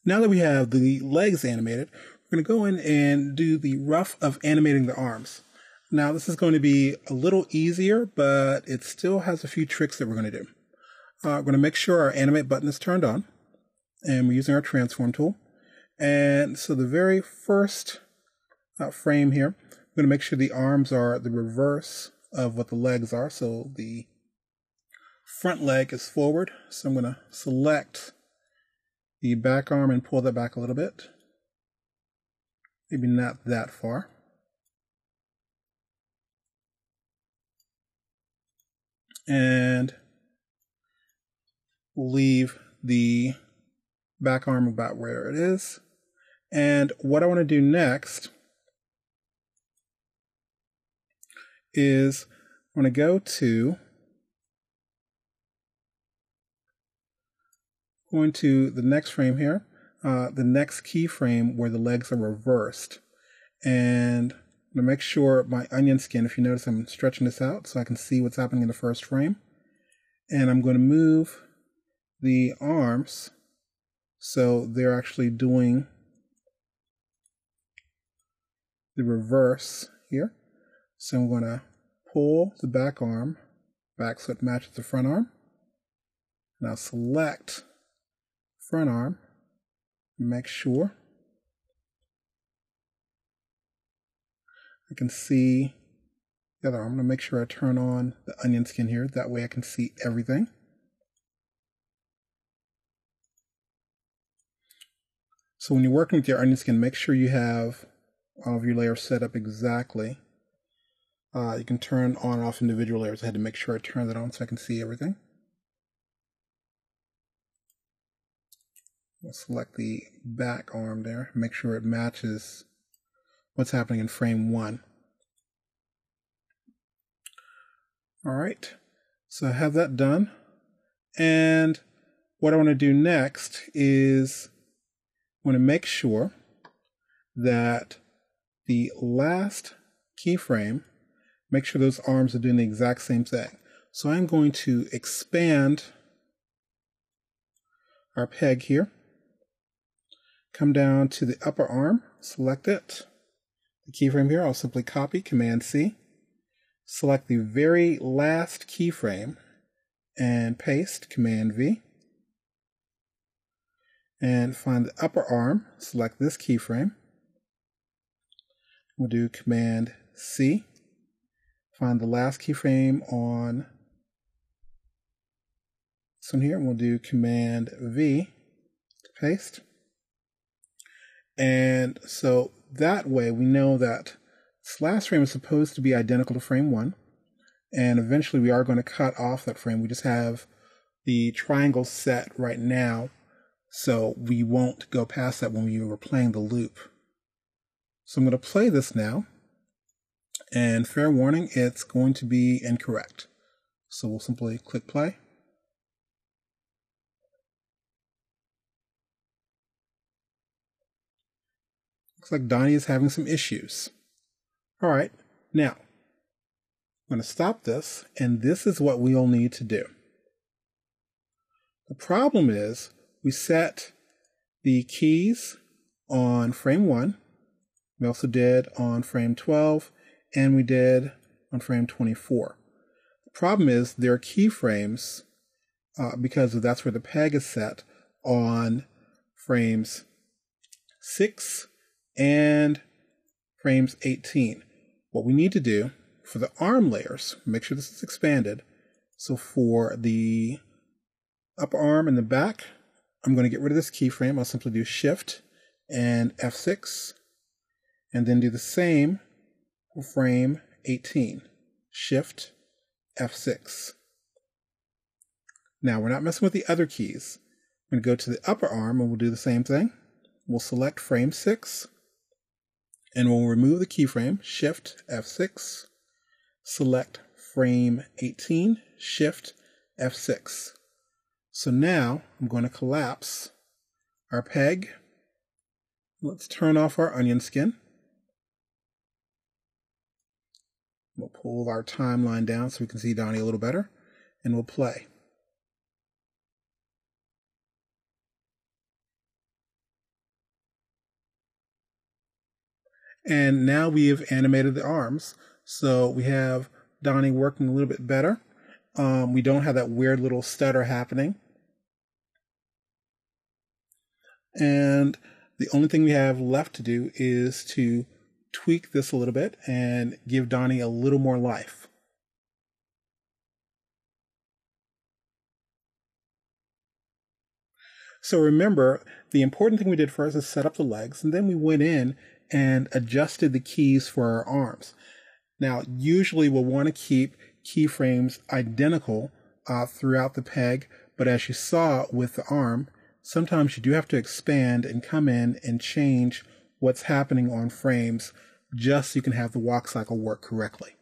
Now that we have the legs animated, we're going to go in and do the rough of animating the arms. Now this is going to be a little easier, but it still has a few tricks that we're going to do. We're going to make sure our animate button is turned on, and we're using our transform tool. And so the very first frame here, we're going to make sure the arms are the reverse of what the legs are. So the front leg is forward. So I'm going to select the back arm and pull that back a little bit. Maybe not that far. And leave the back arm about where it is. And what I want to do next is I'm going to go to the next frame here, the next keyframe where the legs are reversed. And I'm going to make sure my onion skin, if you notice I'm stretching this out so I can see what's happening in the first frame. And I'm going to move the arms so they're actually doing the reverse here. So I'm going to pull the back arm back so it matches the front arm. Now select front arm and make sure I can see the other arm. I'm going to make sure I turn on the onion skin here. That way I can see everything. So when you're working with your onion skin, make sure you have all of your layers set up exactly. You can turn on and off individual layers. I had to make sure I turn that on so I can see everything. We'll select the back arm there, make sure it matches what's happening in frame 1. All right, so I have that done. And what I want to do next is I want to make sure that the last keyframe, make sure those arms are doing the exact same thing. So I'm going to expand our peg here. Come down to the upper arm, select it. The keyframe here, I'll simply copy, Command C. Select the very last keyframe and paste, Command V. And find the upper arm, select this keyframe. We'll do Command C. Find the last keyframe on this one here, and we'll do Command V to paste. And so that way we know that this last frame is supposed to be identical to frame 1. And eventually we are going to cut off that frame. We just have the triangle set right now, so we won't go past that when we were playing the loop. So I'm going to play this now. And fair warning, it's going to be incorrect. So we'll simply click play. Looks like Donnie is having some issues. All right, now I'm going to stop this, and this is what we'll need to do. The problem is we set the keys on frame 1. We also did on frame 12, and we did on frame 24. The problem is there are keyframes, because that's where the peg is set, on frames 6 and frames 18. What we need to do for the arm layers, make sure this is expanded. So for the upper arm and the back, I'm going to get rid of this keyframe. I'll simply do Shift and F6, and then do the same for frame 18. Shift, F6. Now we're not messing with the other keys. I'm going to go to the upper arm and we'll do the same thing. We'll select frame 6, and we'll remove the keyframe, Shift, F6. Select frame 18, Shift, F6. So now I'm going to collapse our peg. Let's turn off our onion skin. We'll pull our timeline down so we can see Donnie a little better, and we'll play. And now we have animated the arms. So we have Donnie working a little bit better. We don't have that weird little stutter happening. And the only thing we have left to do is to tweak this a little bit and give Donnie a little more life. So remember, the important thing we did first is set up the legs, and then we went in and adjusted the keys for our arms. Now, usually we'll want to keep keyframes identical throughout the peg, but as you saw with the arm, sometimes you do have to expand and come in and change what's happening on frames just so you can have the walk cycle work correctly.